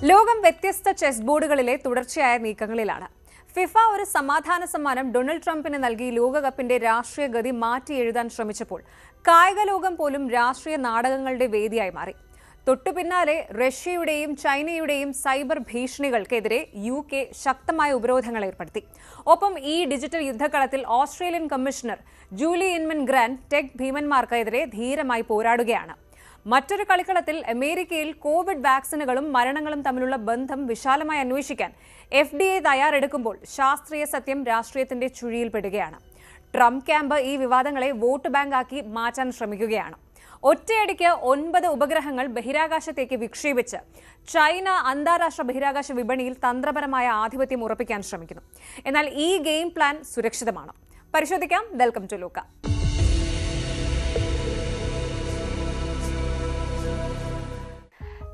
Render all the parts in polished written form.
ലോകം വ്യത്യസ്ത ചെസ് ബോർഡുകളിലെ തുടർച്ചയായ നീക്കങ്ങളിലാണ്. ഫിഫ ഒരു സമാധാന സമ്മാനം ഡൊണാൾഡ് ട്രംപിന് നൽകി ലോകകപ്പിന്റെ രാഷ്ട്രീയ ഗതി മാറ്റി എഴുതാൻ ശ്രമിച്ചപ്പോൾ കായിക ലോകം പോലും രാഷ്ട്രീയ നാടകങ്ങളുടെ വേദിയായി മാറി. തൊട്ടുപിന്നാലെ റഷ്യയുടെയും ചൈനയുടെയും സൈബർ ഭീഷണികൾക്കെതിരെ UK ശക്തമായ ഉപരോധങ്ങൾ ഏർപ്പെടുത്തി. ഒപ്പം ഈ ഡിജിറ്റൽ യുദ്ധക്കളത്തിൽ Australian commissioner Julie Inman grand tech ഭീമന്മാർക്കെതിരെ ധീരമായി പോരാടുകയാണ്. മറ്റൊരു കളിക്കളത്തിൽ അമേരിക്കയിൽ കോവിഡ് വാക്സിനുകളും മരണങ്ങളും തമ്മിലുള്ള ബന്ധം വിശാലമായി അന്വേഷിക്കാൻ FDA തയ്യാറെടുക്കുമ്പോൾ ശാസ്ത്രീയ സത്യം രാഷ്ട്രീയത്തിന്റെ ചുഴിയിൽപ്പെടുകയാണ്. ട്രംപ് ക്യാമ്പ് ഈ വിവാദങ്ങളെ വോട്ട് ബാങ്കാക്കി മാറ്റാൻ ശ്രമിക്കുകയാണ്. ഒറ്റയടിക്ക് 9 ഉപഗ്രഹങ്ങൾ ബഹിരാകാശത്തേക്ക് വിക്ഷേപിച്ച് ചൈന അന്താരാഷ്ട്ര ബഹിരാകാശ വിപണിയിൽ തന്ത്രപരമായ ആധിപത്യം ഉറപ്പിക്കാൻ ശ്രമിക്കുന്നു. എന്നാൽ ഈ ഗെയിം പ്ലാൻ സുരക്ഷിതമാണ്. പരിശോധിക്കാം. വെൽക്കം ടു ലൂക്ക.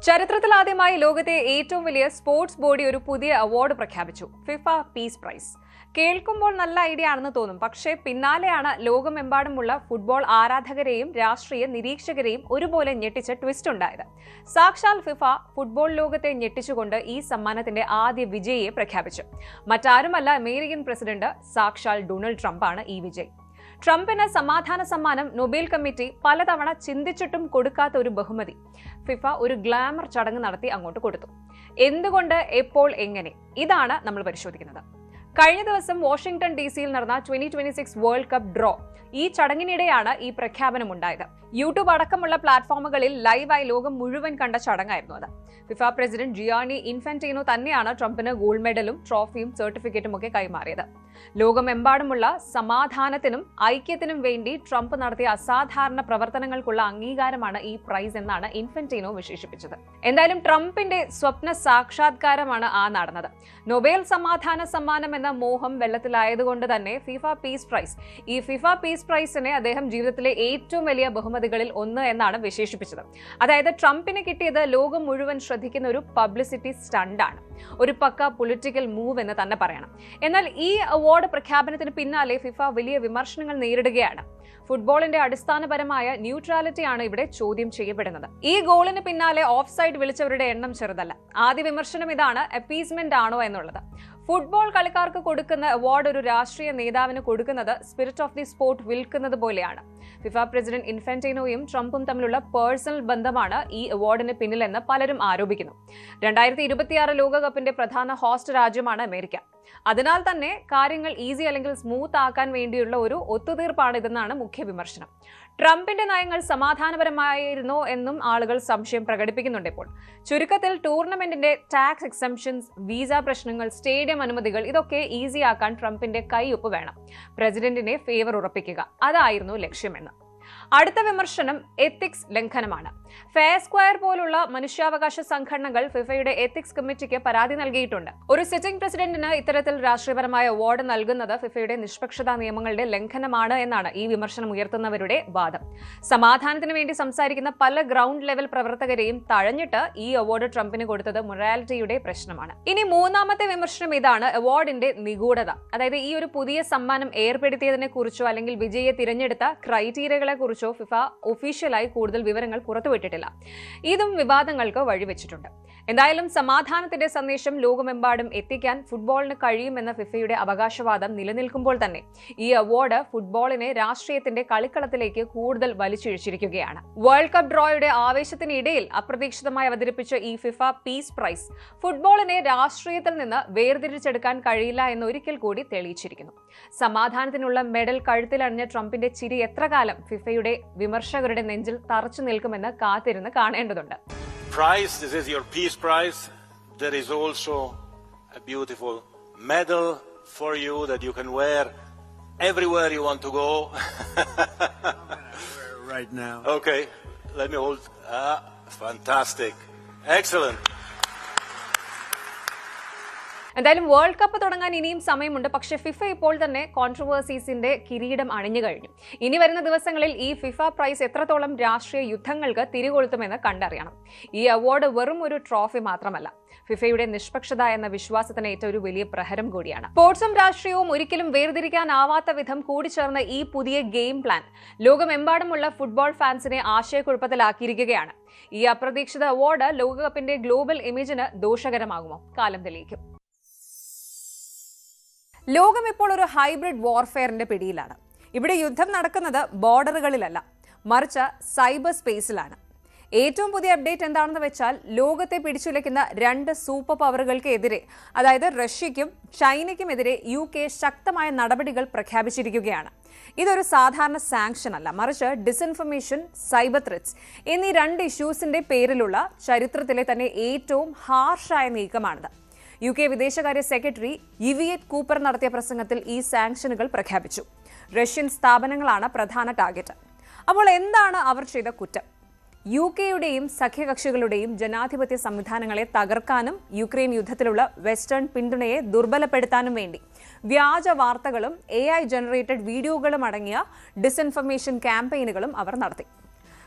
ചരിത്രത്തിലാദ്യമായി ലോകത്തെ ഏറ്റവും വലിയ സ്പോർട്സ് ബോഡി ഒരു പുതിയ അവാർഡ് പ്രഖ്യാപിച്ചു. FIFA peace prize. കേൾക്കുമ്പോൾ നല്ല ഐഡിയ ആണെന്ന് തോന്നും. പക്ഷേ പിന്നാലെയാണ് ലോകമെമ്പാടുമുള്ള ഫുട്ബോൾ ആരാധകരെയും രാഷ്ട്രീയ നിരീക്ഷകരെയും ഒരുപോലെ ഞെട്ടിച്ച ട്വിസ്റ്റ് ഉണ്ടായത്. സാക്ഷാൽ ഫിഫ ഫുട്ബോൾ ലോകത്തെ ഞെട്ടിച്ചുകൊണ്ട് ഈ സമ്മാനത്തിന്റെ ആദ്യ വിജയിയെ പ്രഖ്യാപിച്ചു. മറ്റാരുമല്ല, അമേരിക്കൻ പ്രസിഡന്റ് സാക്ഷാൽ ഡൊണാൾഡ് ട്രംപാണ് ഈ വിജയ്. ട്രംപിന് സമാധാന സമ്മാനം നൊബേൽ കമ്മിറ്റി പലതവണ ചിന്തിച്ചിട്ടും കൊടുക്കാത്ത ഒരു ബഹുമതി ഫിഫ ഒരു ഗ്ലാമർ ചടങ്ങ് നടത്തി അങ്ങോട്ട് കൊടുത്തു. എന്തുകൊണ്ട്, എപ്പോൾ, എങ്ങനെ? ഇതാണ് നമ്മൾ പരിശോധിക്കുന്നത്. കഴിഞ്ഞ ദിവസം വാഷിംഗ്ടൺ DC നടന്ന 2026 വേൾഡ് കപ്പ് ഡ്രോ. ഈ ചടങ്ങിനിടെയാണ് ഈ പ്രഖ്യാപനമുണ്ടായത്. യൂട്യൂബ് അടക്കമുള്ള പ്ലാറ്റ്ഫോമുകളിൽ ലൈവായി ലോകം മുഴുവൻ കണ്ട ചടങ്ങായിരുന്നു അത്. ഫിഫ പ്രസിഡന്റ് ജിയാനി ഇൻഫന്റീനോ തന്നെയാണ് ട്രംപിന് ഗോൾഡ് മെഡലും ട്രോഫിയും സർട്ടിഫിക്കറ്റും ഒക്കെ കൈമാറിയത്. ലോകമെമ്പാടുമുള്ള സമാധാനത്തിനും ഐക്യത്തിനും വേണ്ടി ട്രംപ് നടത്തിയ അസാധാരണ പ്രവർത്തനങ്ങൾക്കുള്ള അംഗീകാരമാണ് ഈ പ്രൈസ് എന്നാണ് ഇൻഫന്റീനോ വിശേഷിപ്പിച്ചത്. എന്തായാലും ട്രംപിന്റെ സ്വപ്ന സാക്ഷാത്കാരമാണ് നടന്നത്. നൊബേൽ സമാധാന സമ്മാനം എന്ന മോഹം വെള്ളത്തിലായതുകൊണ്ട് തന്നെ ഫിഫ പീസ് പ്രൈസ്. ഈ ഫിഫ പീസ് പ്രൈസിനെ അദ്ദേഹം ജീവിതത്തിലെ ഏറ്റവും വലിയ ബഹുമതികളിൽ ഒന്ന് എന്നാണ് വിശേഷിപ്പിച്ചത്. അതായത് ട്രംപിന് കിട്ടിയത് ലോകം മുഴുവൻ ശ്രദ്ധിക്കുന്ന ഒരു പബ്ലിസിറ്റി സ്റ്റണ്ടാണ്, ഒരു പക്ക പൊളിറ്റിക്കൽ മൂവ് എന്ന് തന്നെ പറയണം. എന്നാൽ ഈ അവാർഡ് പ്രഖ്യാപനത്തിന് പിന്നാലെ ഫിഫ വലിയ വിമർശനങ്ങൾ നേരിടുകയാണ്. ഫുട്ബോളിന്റെ അടിസ്ഥാനപരമായ ന്യൂട്രാലിറ്റിയാണ് ഇവിടെ ചോദ്യം ചെയ്യപ്പെടുന്നത്. ഈ ഗോളിന് പിന്നാലെ ഓഫ് സൈഡ് വിളിച്ചവരുടെ എണ്ണം ചെറുതല്ല. ആദ്യ വിമർശനം ഇതാണ്: അപ്പീസ്മെന്റ് ആണോ എന്നുള്ളത്. ഫുട്ബോൾ കളിക്കാർക്ക് കൊടുക്കുന്ന അവാർഡ് ഒരു രാഷ്ട്രീയ നേതാവിന് കൊടുക്കുന്നത് സ്പിരിറ്റ് ഓഫ് ദി സ്പോർട്ട് വിൽക്കുന്നത് പോലെയാണ്. ഫിഫ പ്രസിഡന്റ് ഇൻഫന്റീനോയും ട്രംപും തമ്മിലുള്ള പേഴ്സണൽ ബന്ധമാണ് ഈ അവാർഡിന് പിന്നിലെന്ന് പലരും ആരോപിക്കുന്നു. 2026 ലോകകപ്പിന്റെ പ്രധാന ഹോസ്റ്റ് രാജ്യമാണ് അമേരിക്ക. അതിനാൽ തന്നെ കാര്യങ്ങൾ ഈസി അല്ലെങ്കിൽ സ്മൂത്ത് ആക്കാൻ വേണ്ടിയുള്ള ഒരു ഒത്തുതീർപ്പാണ് ഇതെന്നാണ് മുഖ്യ വിമർശനം. ട്രംപിന്റെ നയങ്ങൾ സമാധാനപരമായിരുന്നോ എന്നും ആളുകൾ സംശയം പ്രകടിപ്പിക്കുന്നുണ്ട്. ഇപ്പോൾ ചുരുക്കത്തിൽ ടൂർണമെന്റിന്റെ ടാക്സ് എക്സംഷൻസ്, വീസ പ്രശ്നങ്ങൾ, സ്റ്റേഡിയം അനുമതികൾ ഇതൊക്കെ ഈസിയാക്കാൻ ട്രംപിന്റെ കൈയൊപ്പ് വേണം. പ്രസിഡന്റിനെ ഫേവർ ഉറപ്പിക്കുക, അതായിരുന്നു ലക്ഷ്യമെന്ന്. അടുത്ത വിമർശനം എത്തിക്സ് ലംഘനമാണ്. ഫെയർ സ്ക്വയർ പോലുള്ള മനുഷ്യാവകാശ സംഘടനകൾ ഫിഫയുടെ എത്തിക്സ് കമ്മിറ്റിക്ക് പരാതി നൽകിയിട്ടുണ്ട്. ഒരു സിറ്റിംഗ് പ്രസിഡന്റിന് ഇത്തരത്തിൽ രാഷ്ട്രീയപരമായ അവാർഡ് നൽകുന്നത് ഫിഫയുടെ നിഷ്പക്ഷതാ നിയമങ്ങളുടെ ലംഘനമാണ് എന്നാണ് ഈ വിമർശനം ഉയർത്തുന്നവരുടെ വാദം. സമാധാനത്തിന് വേണ്ടി സംസാരിക്കുന്ന പല ഗ്രൗണ്ട് ലെവൽ പ്രവർത്തകരെയും തഴഞ്ഞിട്ട് ഈ അവാർഡ് ട്രംപിന് കൊടുത്തത് മൊറാലിറ്റിയുടെ പ്രശ്നമാണ്. ഇനി മൂന്നാമത്തെ വിമർശനം ഇതാണ്: അവാർഡിന്റെ നിഗൂഢത. അതായത് ഈ ഒരു പുതിയ സമ്മാനം ഏർപ്പെടുത്തിയതിനെ കുറിച്ചോ അല്ലെങ്കിൽ വിജയിയെ തിരഞ്ഞെടുത്ത ക്രൈറ്റീരിയകളെ കുറിച്ചോ ഫിഫ ഒഫീഷ്യലായി കൂടുതൽ വിവരങ്ങൾ പുറത്തുവിട്ടിട്ടില്ല. ഇതും വിവാദങ്ങൾക്ക് വഴിവെച്ചിട്ടുണ്ട്. എന്തായാലും സമാധാനത്തിന്റെ സന്ദേശം ലോകമെമ്പാടും എത്തിക്കാൻ ഫുട്ബോളിന് കഴിയുമെന്ന ഫിഫയുടെ അവകാശവാദം നിലനിൽക്കുമ്പോൾ തന്നെ ഈ അവാർഡ് ഫുട്ബോളിനെ രാഷ്ട്രീയത്തിന്റെ കളിക്കളത്തിലേക്ക് കൂടുതൽ വലിച്ചിഴച്ചിരിക്കുകയാണ്. വേൾഡ് കപ്പ് ഡ്രോയുടെ ആവേശത്തിനിടയിൽ അപ്രതീക്ഷിതമായി അവതരിപ്പിച്ച ഈ ഫിഫ പീസ് പ്രൈസ് ഫുട്ബോളിനെ രാഷ്ട്രീയത്തിൽ നിന്ന് വേർതിരിച്ചെടുക്കാൻ കഴിയില്ല എന്ന് ഒരിക്കൽ കൂടി തെളിയിച്ചിരിക്കുന്നു. സമാധാനത്തിനുള്ള മെഡൽ കഴുത്തിലണിഞ്ഞ ട്രംപിന്റെ ചിരി എത്ര കാലം ഫിഫയുടെ വിമർശകരുടെ നെഞ്ചിൽ തറച്ചു നിൽക്കുമെന്ന് കാത്തിരുന്ന് കാണേണ്ടതുണ്ട്. Prize, this is your peace prize. There is also a beautiful medal for you that you can wear everywhere you want to go. Right now. Okay, let me hold. Fantastic, excellent. എന്തായാലും world cup തുടങ്ങാൻ ഇനിയും സമയമുണ്ട്. പക്ഷേ FIFA ഇപ്പോൾ തന്നെ കോൺട്രവേഴ്സീസിന്റെ കിരീടം അണിഞ്ഞു കഴിഞ്ഞു. ഇനി വരുന്ന ദിവസങ്ങളിൽ ഈ ഫിഫ പ്രൈസ് എത്രത്തോളം രാഷ്ട്രീയ യുദ്ധങ്ങൾക്ക് തിരികൊളുത്തുമെന്ന് കണ്ടറിയണം. ഈ അവാർഡ് വെറും ഒരു ട്രോഫി മാത്രമല്ല, ഫിഫയുടെ നിഷ്പക്ഷത എന്ന വിശ്വാസത്തിന് ഏറ്റവും ഒരു വലിയ പ്രഹരം കൂടിയാണ്. സ്പോർട്സും രാഷ്ട്രീയവും ഒരിക്കലും വേർതിരിക്കാനാവാത്ത വിധം കൂടിച്ചേർന്ന ഈ പുതിയ ഗെയിം പ്ലാൻ ലോകമെമ്പാടുമുള്ള ഫുട്ബോൾ ഫാൻസിനെ ആശയക്കുഴപ്പത്തിലാക്കിയിരിക്കുകയാണ്. ഈ അപ്രതീക്ഷിത അവാർഡ് ലോകകപ്പിന്റെ ഗ്ലോബൽ ഇമേജിന് ദോഷകരമാകുമോ? കാലം തെളിയിക്കും. ലോകം ഇപ്പോൾ ഒരു ഹൈബ്രിഡ് വാർഫെയറിന്റെ പിടിയിലാണ്. ഇവിടെ യുദ്ധം നടക്കുന്നത് ബോർഡറുകളിലല്ല, മറിച്ച് സൈബർ സ്പേസിലാണ്. ഏറ്റവും പുതിയ അപ്ഡേറ്റ് എന്താണെന്ന് വെച്ചാൽ, ലോകത്തെ പിടിച്ചുലയ്ക്കുന്ന 2 സൂപ്പർ പവറുകൾക്ക് എതിരെ, അതായത് റഷ്യയ്ക്കും ചൈനയ്ക്കുമെതിരെ UK ശക്തമായ നടപടികൾ പ്രഖ്യാപിച്ചിരിക്കുകയാണ്. ഇതൊരു സാധാരണ സാങ്ഷൻ അല്ല, മറിച്ച് ഡിസ്ഇൻഫർമേഷൻ, സൈബർ ത്രെറ്റ്സ് എന്നീ 2 ഇഷ്യൂസിന്റെ പേരിലുള്ള ചരിത്രത്തിലെ തന്നെ ഏറ്റവും ഹാർഷായ നീക്കമാണിത്. UK വിദേശകാര്യ സെക്രട്ടറി യിവിയറ്റ് കൂപ്പർ നടത്തിയ പ്രസംഗത്തിൽ ഈ സാങ്ഷനുകൾ പ്രഖ്യാപിച്ചു. റഷ്യൻ സ്ഥാപനങ്ങളാണ് പ്രധാന ടാർഗറ്റ്. അപ്പോൾ എന്താണ് അവർ ചെയ്ത കുറ്റം? UKയുടെയും സഖ്യകക്ഷികളുടെയും ജനാധിപത്യ സംവിധാനങ്ങളെ തകർക്കാനും യുക്രൈൻ യുദ്ധത്തിലുള്ള വെസ്റ്റേൺ പിന്തുണയെ ദുർബലപ്പെടുത്താനും വേണ്ടി വ്യാജ വാർത്തകളും AI ജനറേറ്റഡ് വീഡിയോകളും അടങ്ങിയ ഡിസ്ഇൻഫർമേഷൻ ക്യാമ്പയിനുകളും അവർ നടത്തി.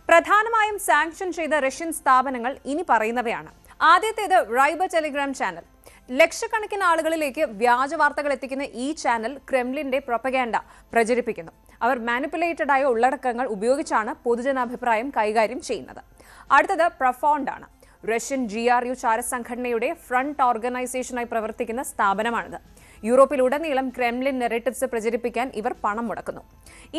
പ്രധാനമായും സാങ്ഷൻ ചെയ്ത റഷ്യൻ സ്ഥാപനങ്ങൾ ഇനി പറയുന്നവയാണ്. ആദ്യത്തേത് റൈബർ ടെലിഗ്രാം ചാനൽ. ലക്ഷക്കണക്കിന് ആളുകളിലേക്ക് വ്യാജ വാർത്തകൾ എത്തിക്കുന്ന ഈ ചാനൽ ക്രെംലിന്റെ പ്രൊപ്പഗാൻഡ പ്രചരിപ്പിക്കുന്നു. അവർ മാനിപ്പുലേറ്റഡ് ആയ ഉള്ളടക്കങ്ങൾ ഉപയോഗിച്ചാണ് പൊതുജനാഭിപ്രായം കൈകാര്യം ചെയ്യുന്നത്. അടുത്തത് പ്രൊഫോണ്ട് ആണ്. റഷ്യൻ GRU ചാരസംഘടനയുടെ ഫ്രണ്ട് ഓർഗനൈസേഷനായി പ്രവർത്തിക്കുന്ന സ്ഥാപനമാണിത്. യൂറോപ്പിലുടനീളം ക്രെംലിൻ നെറേറ്റീവ്സ് പ്രചരിപ്പിക്കാൻ ഇവർ പണം മുടക്കുന്നു.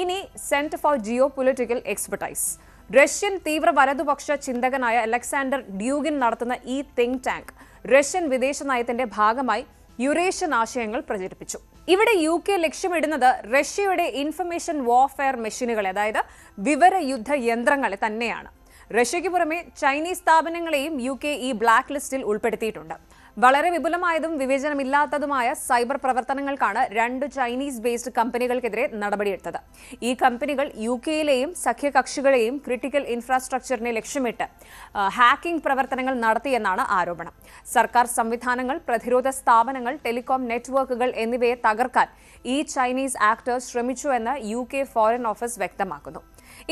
ഇനി centre for geo political expertise. Russian തീവ്ര വലതുപക്ഷ ചിന്തകനായ അലക്സാണ്ടർ ഡ്യൂഗിൻ നടത്തുന്ന ഈ തിങ്ക് ടാങ്ക് റഷ്യൻ വിദേശ നയത്തിന്റെ ഭാഗമായി യുറേഷ്യൻ ആശയങ്ങൾ പ്രചരിപ്പിച്ചു. ഇവിടെ UK ലക്ഷ്യമിടുന്നത് റഷ്യയുടെ ഇൻഫർമേഷൻ വാർഫെയർ മെഷീനുകളെ, അതായത് വിവര യുദ്ധ യന്ത്രങ്ങളെ തന്നെയാണ്. റഷ്യയ്ക്ക് പുറമെ ചൈനീസ് സ്ഥാപനങ്ങളെയും UK ഈ ബ്ലാക്ക് ലിസ്റ്റിൽ ഉൾപ്പെടുത്തിയിട്ടുണ്ട്. വളരെ വിപുലമായതും വിവേചനമില്ലാത്തതുമായ സൈബർ പ്രവർത്തനങ്ങൾക്കാണ് 2 ചൈനീസ് ബേസ്ഡ് കമ്പനികൾക്കെതിരെ നടപടിയെടുത്തത്. ഈ കമ്പനികൾ UKയിലെയും സഖ്യകക്ഷികളെയും ക്രിട്ടിക്കൽ ഇൻഫ്രാസ്ട്രക്ചറിനെ ലക്ഷ്യമിട്ട് ഹാക്കിംഗ് പ്രവർത്തനങ്ങൾ നടത്തിയെന്നാണ് ആരോപണം. സർക്കാർ സംവിധാനങ്ങൾ, പ്രതിരോധ സ്ഥാപനങ്ങൾ, ടെലികോം നെറ്റ്വർക്കുകൾ എന്നിവയെ തകർക്കാൻ ഈ ചൈനീസ് ആക്ടേഴ്സ് ശ്രമിച്ചു എന്ന് UK ഫോറിൻ ഓഫീസ് വ്യക്തമാക്കുന്നു.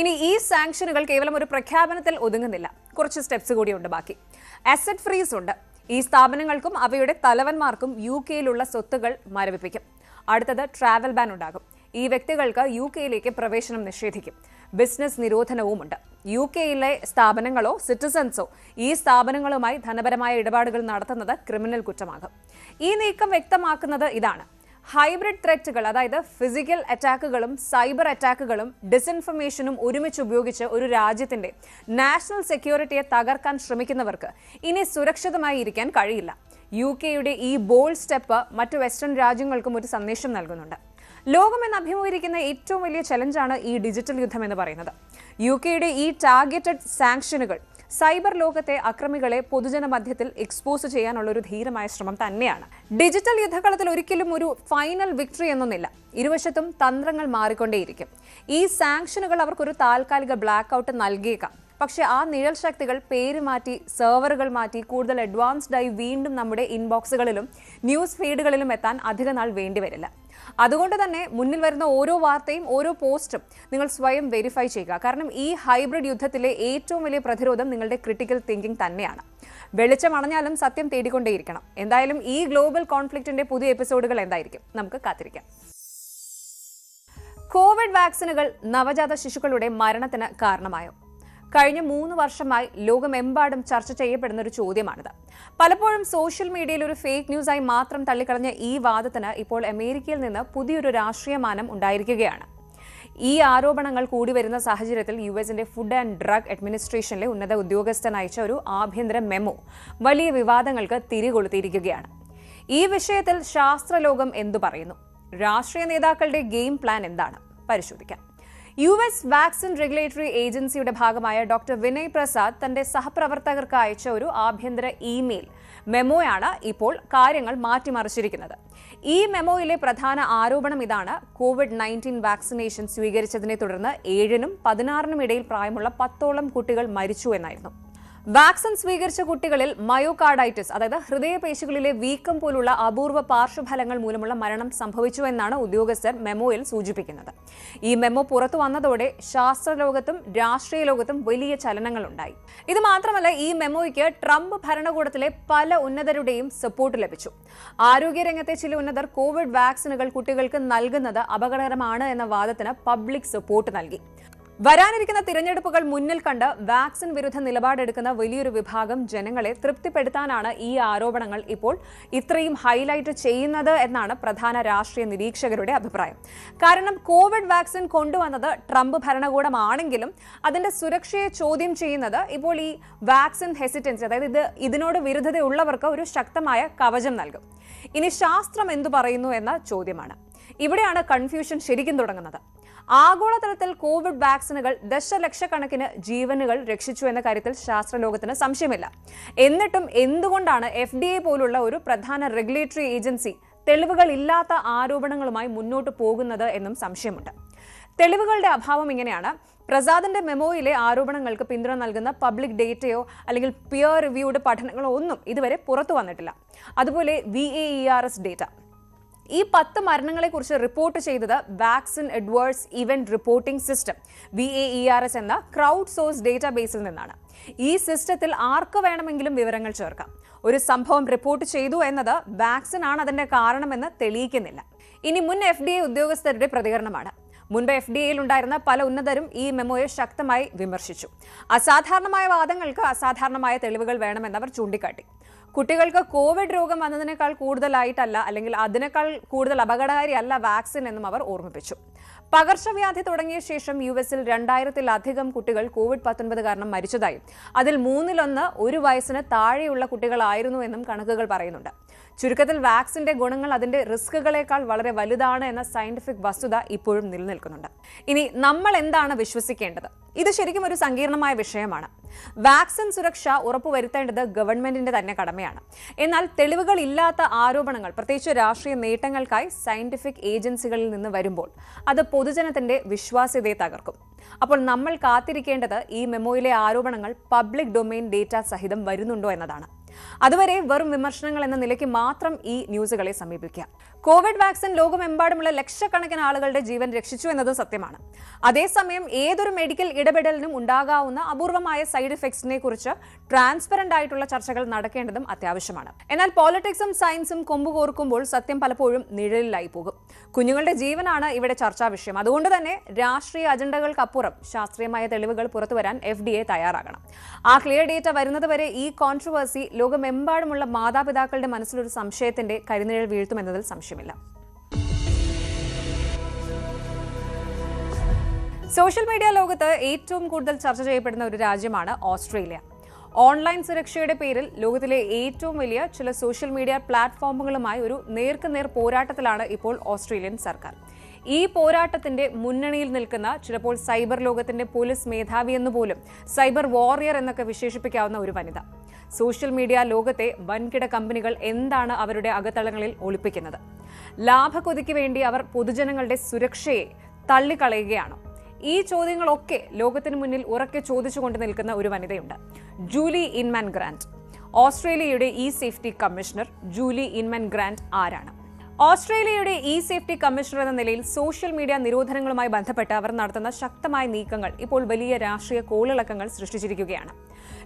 ഇനി ഈ സാങ്ഷനുകൾ കേവലം ഒരു പ്രഖ്യാപനത്തിൽ ഒതുങ്ങുന്നില്ല. കുറച്ച് സ്റ്റെപ്സ് കൂടിയുണ്ട് ബാക്കി. അസറ്റ് ഫ്രീസ് ഉണ്ട്. ഈ സ്ഥാപനങ്ങൾക്കും അവയുടെ തലവന്മാർക്കും UKയിലുള്ള സ്വത്തുകൾ മരവിപ്പിക്കും. അടുത്തത് ട്രാവൽ ബാൻ ഉണ്ടാകും. ഈ വ്യക്തികൾക്ക് UKയിലേക്ക് പ്രവേശനം നിഷേധിക്കും. ബിസിനസ് നിരോധനവുമുണ്ട്. UKയിലെ സ്ഥാപനങ്ങളോ സിറ്റിസൺസോ ഈ സ്ഥാപനങ്ങളുമായി ധനപരമായ ഇടപാടുകൾ നടത്തുന്നത് ക്രിമിനൽ കുറ്റമാകും. ഈ നീക്കം വ്യക്തമാക്കുന്നത് ഇതാണ്: ഹൈബ്രിഡ് ത്രെറ്റുകൾ, അതായത് ഫിസിക്കൽ അറ്റാക്കുകളും സൈബർ അറ്റാക്കുകളും ഡിസ്ഇൻഫർമേഷനും ഒരുമിച്ച് ഉപയോഗിച്ച് ഒരു രാജ്യത്തിന്റെ നാഷണൽ സെക്യൂരിറ്റിയെ തകർക്കാൻ ശ്രമിക്കുന്നവർക്ക് ഇനി സുരക്ഷിതമായി ഇരിക്കാൻ കഴിയില്ല. UKയുടെ ഈ ബോൾഡ് സ്റ്റെപ്പ് മറ്റു വെസ്റ്റേൺ രാജ്യങ്ങൾക്കും ഒരു സന്ദേശം നൽകുന്നുണ്ട്. ലോകമെന്ന് അഭിമുഖീകരിക്കുന്ന ഏറ്റവും വലിയ ചലഞ്ചാണ് ഈ ഡിജിറ്റൽ യുദ്ധം എന്ന് പറയുന്നത്. UKയുടെ ഈ ടാർഗറ്റഡ് സാങ്ഷനുകൾ സൈബർ ലോകത്തെ അക്രമികളെ പൊതുജന മധ്യത്തിൽ എക്സ്പോസ് ചെയ്യാനുള്ള ഒരു ധീരമായ ശ്രമം തന്നെയാണ്. ഡിജിറ്റൽ യുദ്ധകളത്തിൽ ഒരിക്കലും ഒരു ഫൈനൽ വിക്ടറി എന്നൊന്നില്ല. ഇരുവശത്തും തന്ത്രങ്ങൾ മാറിക്കൊണ്ടേയിരിക്കും. ഈ സാങ്ഷനുകൾ അവർക്കൊരു താൽക്കാലിക ബ്ലാക്ക് ഔട്ട് നൽകിയേക്കാം. പക്ഷേ ആ നിഴൽ ശക്തികൾ പേര് മാറ്റി, സെർവറുകൾ മാറ്റി, കൂടുതൽ അഡ്വാൻസ്ഡായി വീണ്ടും നമ്മുടെ ഇൻബോക്സുകളിലും ന്യൂസ് ഫീഡുകളിലും എത്താൻ അധിക നാൾ വേണ്ടിവരില്ല. അതുകൊണ്ട് തന്നെ മുന്നിൽ വരുന്ന ഓരോ വാർത്തയും ഓരോ പോസ്റ്റും നിങ്ങൾ സ്വയം വെരിഫൈ ചെയ്യുക. കാരണം ഈ ഹൈബ്രിഡ് യുദ്ധത്തിലെ ഏറ്റവും വലിയ പ്രതിരോധം നിങ്ങളുടെ ക്രിട്ടിക്കൽ തിങ്കിങ് തന്നെയാണ്. വെളിച്ചം അണഞ്ഞാലും സത്യം തേടിക്കൊണ്ടേയിരിക്കണം. എന്തായാലും ഈ ഗ്ലോബൽ കോൺഫ്ലിക്റ്റിന്റെ പുതിയ എപ്പിസോഡുകൾ എന്തായിരിക്കും? നമുക്ക് കാത്തിരിക്കാം. കോവിഡ് വാക്സിനുകൾ നവജാത ശിശുക്കളുടെ മരണത്തിന് കാരണമായോ? കഴിഞ്ഞ 3 വർഷമായി ലോകമെമ്പാടും ചർച്ച ചെയ്യപ്പെടുന്ന ഒരു ചോദ്യമാണിത്. പലപ്പോഴും സോഷ്യൽ മീഡിയയിൽ ഒരു ഫേക്ക് ന്യൂസായി മാത്രം തള്ളിക്കളഞ്ഞ ഈ വാദത്തിന് ഇപ്പോൾ അമേരിക്കയിൽ നിന്ന് പുതിയൊരു രാഷ്ട്രീയ മാനം ഉണ്ടായിരിക്കുകയാണ്. ഈ ആരോപണങ്ങൾ കൂടി വരുന്ന സാഹചര്യത്തിൽ US ഫുഡ് ആൻഡ് ഡ്രഗ് അഡ്മിനിസ്ട്രേഷനിലെ ഉന്നത ഉദ്യോഗസ്ഥൻ അയച്ച ഒരു ആഭ്യന്തര മെമ്മോ വലിയ വിവാദങ്ങൾക്ക് തിരികൊളുത്തിയിരിക്കുകയാണ്. ഈ വിഷയത്തിൽ ശാസ്ത്രലോകം എന്തു പറയുന്നു? രാഷ്ട്രീയ നേതാക്കളുടെ ഗെയിം പ്ലാൻ എന്താണ്? പരിശോധിക്കാം. US വാക്സിൻ റെഗുലേറ്ററി ഏജൻസിയുടെ ഭാഗമായ ഡോക്ടർ വിനയ് പ്രസാദ് തന്റെ സഹപ്രവർത്തകർക്ക് അയച്ച ഒരു ആഭ്യന്തര ഇമെയിൽ മെമ്മോയാണ് ഇപ്പോൾ കാര്യങ്ങൾ മാറ്റിമറിച്ചിരിക്കുന്നത്. ഈ മെമ്മോയിലെ പ്രധാന ആരോപണം ഇതാണ്: COVID-19 വാക്സിനേഷൻ സ്വീകരിച്ചതിനെ തുടർന്ന് 7-നും 16-നും ഇടയിൽ പ്രായമുള്ള 10ഓളം കുട്ടികൾ മരിച്ചു എന്നായിരുന്നു. വാക്സിൻ സ്വീകരിച്ച കുട്ടികളിൽ മയോകാർഡൈറ്റിസ് അതായത് ഹൃദയപേശികളിലെ വീക്കം പോലുള്ള അപൂർവ പാർശ്വഫലങ്ങൾ മൂലമുള്ള മരണം സംഭവിച്ചു എന്നാണ് ഉദ്യോഗസ്ഥർ മെമ്മോയിൽ സൂചിപ്പിക്കുന്നത്. ഈ മെമ്മോ പുറത്തു വന്നതോടെ ശാസ്ത്രലോകത്തും രാഷ്ട്രീയ ലോകത്തും വലിയ ചലനങ്ങളുണ്ടായി. ഇത് മാത്രമല്ല, ഈ മെമ്മോയ്ക്ക് ട്രംപ് ഭരണകൂടത്തിലെ പല ഉന്നതരുടെയും സപ്പോർട്ട് ലഭിച്ചു. ആരോഗ്യരംഗത്തെ ചില ഉന്നതർ കോവിഡ് വാക്സിനുകൾ കുട്ടികൾക്ക് നൽകുന്നത് അപകടകരമാണ് എന്ന വാദത്തിന് പബ്ലിക് സപ്പോർട്ട് നൽകി. വരാനിരിക്കുന്ന തിരഞ്ഞെടുപ്പുകൾ മുന്നിൽ കണ്ട് വാക്സിൻ വിരുദ്ധ നിലപാടെടുക്കുന്ന വലിയൊരു വിഭാഗം ജനങ്ങളെ തൃപ്തിപ്പെടുത്താനാണ് ഈ ആരോപണങ്ങൾ ഇപ്പോൾ ഇത്രയും ഹൈലൈറ്റ് ചെയ്യുന്നത് എന്നാണ് പ്രധാന രാഷ്ട്രീയ നിരീക്ഷകരുടെ അഭിപ്രായം. കാരണം കോവിഡ് വാക്സിൻ കൊണ്ടുവന്നത് ട്രംപ് ഭരണകൂടമാണെങ്കിലും അതിന്റെ സുരക്ഷയെ ചോദ്യം ചെയ്യുന്നത് ഇപ്പോൾ ഈ വാക്സിൻ ഹെസിറ്റൻസി, അതായത് ഇതിനോട് വിരുദ്ധതയുള്ളവർക്ക് ഒരു ശക്തമായ കവചം നൽകും. ഇനി ശാസ്ത്രം എന്തു പറയുന്നു എന്ന ചോദ്യമാണ്. ഇവിടെയാണ് കൺഫ്യൂഷൻ ശരിക്കും തുടങ്ങുന്നത്. ആഗോളതലത്തിൽ കോവിഡ് വാക്സിനുകൾ ദശലക്ഷക്കണക്കിന് ജീവനുകൾ രക്ഷിച്ചു എന്ന കാര്യത്തിൽ ശാസ്ത്രലോകത്തിന് സംശയമില്ല. എന്നിട്ടും എന്തുകൊണ്ടാണ് FDA പോലുള്ള ഒരു പ്രധാന റെഗുലേറ്ററി ഏജൻസി തെളിവുകളില്ലാത്ത ആരോപണങ്ങളുമായി മുന്നോട്ട് പോകുന്നത് എന്നും സംശയമുണ്ട്. തെളിവുകളുടെ അഭാവം ഇങ്ങനെയാണ്. പ്രസാദിന്റെ മെമ്മോയിലെ ആരോപണങ്ങൾക്ക് പിന്തുണ നൽകുന്ന പബ്ലിക് ഡേറ്റയോ അല്ലെങ്കിൽ പിയർ റിവ്യൂഡ് പഠനങ്ങളോ ഒന്നും ഇതുവരെ പുറത്തു വന്നിട്ടില്ല. അതുപോലെ VAERS ഡേറ്റ, ഈ 10 മരണങ്ങളെക്കുറിച്ച് റിപ്പോർട്ട് ചെയ്തത് vaccine adverse event reporting system VAERS എന്ന ക്രൗഡ് സോഴ്സ് ഡേറ്റാബേസിൽ നിന്നാണ്. ഈ സിസ്റ്റത്തിൽ ആർക്ക് വേണമെങ്കിലും വിവരങ്ങൾ ചേർക്കാം. ഒരു സംഭവം റിപ്പോർട്ട് ചെയ്തു എന്നത് വാക്സിൻ ആണ് അതിന്റെ കാരണമെന്ന് തെളിയിക്കുന്നില്ല. ഇനി മുൻ FDA ഉദ്യോഗസ്ഥരുടെ പ്രതികരണമാണ്. മുൻപ് FDA ഉണ്ടായിരുന്ന പല ഉന്നതരും ഈ മെമ്മോയെ ശക്തമായി വിമർശിച്ചു. അസാധാരണമായ വാദങ്ങൾക്ക് അസാധാരണമായ തെളിവുകൾ വേണമെന്നവർ ചൂണ്ടിക്കാട്ടി. കുട്ടികൾക്ക് കോവിഡ് രോഗം വന്നതിനേക്കാൾ കൂടുതലായിട്ടല്ല, അല്ലെങ്കിൽ അതിനേക്കാൾ കൂടുതൽ അപകടകാരിയല്ല വാക്സിൻ എന്നും അവർ ഓർമ്മിപ്പിച്ചു. പകർച്ചവ്യാധി തുടങ്ങിയ ശേഷം US-ൽ 2000-ലധികം കുട്ടികൾ COVID-19 കാരണം മരിച്ചതായും അതിൽ 1/3 1 വയസ്സിന് താഴെയുള്ള കുട്ടികളായിരുന്നു എന്നും കണക്കുകൾ പറയുന്നുണ്ട്. ചുരുക്കത്തിൽ വാക്സിന്റെ ഗുണങ്ങൾ അതിന്റെ റിസ്കുകളേക്കാൾ വളരെ വലുതാണ് എന്ന സയന്റിഫിക് വസ്തുത ഇപ്പോഴും നിലനിൽക്കുന്നുണ്ട്. ഇനി നമ്മൾ എന്താണ് വിശ്വസിക്കേണ്ടത്? ഇത് ശരിക്കും ഒരു സങ്കീർണമായ വിഷയമാണ്. വാക്സിൻ സുരക്ഷ ഉറപ്പുവരുത്തേണ്ടത് ഗവൺമെന്റിന്റെ തന്നെ കടമയാണ്. എന്നാൽ തെളിവുകൾ ഇല്ലാത്ത ആരോപണങ്ങൾ, പ്രത്യേകിച്ച് രാഷ്ട്രീയ നേട്ടങ്ങൾക്കായി സയന്റിഫിക് ഏജൻസികളിൽ നിന്ന് വരുമ്പോൾ അത് പൊതുജനത്തിന്റെ വിശ്വാസ്യതയെ തകർക്കും. അപ്പോൾ നമ്മൾ കാത്തിരിക്കേണ്ടത് ഈ മെമ്മോയിലെ ആരോപണങ്ങൾ പബ്ലിക് ഡൊമെയിൻ ഡേറ്റ സഹിതം വരുന്നുണ്ടോ എന്നതാണ്. അതുവരെ വെറും വിമർശനങ്ങൾ എന്ന നിലയ്ക്ക് മാത്രം ഈ ന്യൂസുകളെ സമീപിക്കുക. കോവിഡ് വാക്സിൻ ലോകമെമ്പാടുമുള്ള ലക്ഷക്കണക്കിന് ആളുകളുടെ ജീവൻ രക്ഷിച്ചു എന്നത് സത്യമാണ്. അതേസമയം ഏതൊരു മെഡിക്കൽ ഇടപെടലിനും ഉണ്ടാകാവുന്ന അപൂർവമായ സൈഡ് ഇഫക്ട്സിനെ കുറിച്ച് ട്രാൻസ്പെറന്റ് ആയിട്ടുള്ള ചർച്ചകൾ നടക്കേണ്ടതും അത്യാവശ്യമാണ്. എന്നാൽ പോളിറ്റിക്സും സയൻസും കൊമ്പുകോർക്കുമ്പോൾ സത്യം പലപ്പോഴും നിഴലിലായി പോകും. കുഞ്ഞുങ്ങളുടെ ജീവനാണ് ഇവിടെ ചർച്ചാ വിഷയം. അതുകൊണ്ട് തന്നെ രാഷ്ട്രീയ അജണ്ടകൾക്കപ്പുറം ശാസ്ത്രീയമായ തെളിവുകൾ പുറത്തുവരാൻ FDA തയ്യാറാകണം. ആ ക്ലിയർ ഡേറ്റ വരുന്നതുവരെ ഈ കോൺട്രവേഴ്സി ലോകമെമ്പാടുമുള്ള മാതാപിതാക്കളുടെ മനസ്സിലൊരു സംശയത്തിന്റെ കരിനിഴൽ വീഴ്ത്തുമെന്നതിൽ സംശയമില്ല. സോഷ്യൽ മീഡിയ ലോകത്ത് ഏറ്റവും കൂടുതൽ ചർച്ച ചെയ്യപ്പെടുന്ന ഒരു രാജ്യമാണ് ഓസ്ട്രേലിയ. ഓൺലൈൻ സുരക്ഷയുടെ പേരിൽ ലോകത്തിലെ ഏറ്റവും വലിയ ചില സോഷ്യൽ മീഡിയ പ്ലാറ്റ്ഫോമുകളുമായി ഒരു നേർക്കുനേർ പോരാട്ടത്തിലാണ് ഇപ്പോൾ ഓസ്ട്രേലിയൻ സർക്കാർ. ഈ പോരാട്ടത്തിന്റെ മുന്നണിയിൽ നിൽക്കുന്ന, ചിലപ്പോൾ സൈബർ ലോകത്തിന്റെ പോലീസ് മേധാവി എന്നുപോലും, സൈബർ വാറിയർ എന്നൊക്കെ വിശേഷിപ്പിക്കാവുന്ന ഒരു വനിത. സോഷ്യൽ മീഡിയ ലോകത്തെ വൻകിട കമ്പനികൾ എന്താണ് അവരുടെ അകത്തളങ്ങളിൽ ഒളിപ്പിക്കുന്നത്? ലാഭക്കൊതിക്ക് വേണ്ടി അവർ പൊതുജനങ്ങളുടെ സുരക്ഷയെ തള്ളിക്കളയുകയാണോ? ഈ ചോദ്യങ്ങളൊക്കെ ലോകത്തിന് മുന്നിൽ ഉറക്കെ ചോദിച്ചുകൊണ്ട് നിൽക്കുന്ന ഒരു വനിതയുണ്ട്, ജൂലി ഇൻമാൻ ഗ്രാന്റ്. ഓസ്ട്രേലിയയുടെ safety commissioner Julie Inman Grant ആരാണ്? ഓസ്ട്രേലിയയുടെ സേഫ്റ്റി കമ്മീഷണർ എന്ന നിലയിൽ സോഷ്യൽ മീഡിയ നിരോധനങ്ങളുമായി ബന്ധപ്പെട്ട് അവർ നടത്തുന്ന ശക്തമായ നീക്കങ്ങൾ ഇപ്പോൾ വലിയ രാഷ്ട്രീയ കോളിളക്കങ്ങൾ സൃഷ്ടിച്ചിരിക്കുകയാണ്.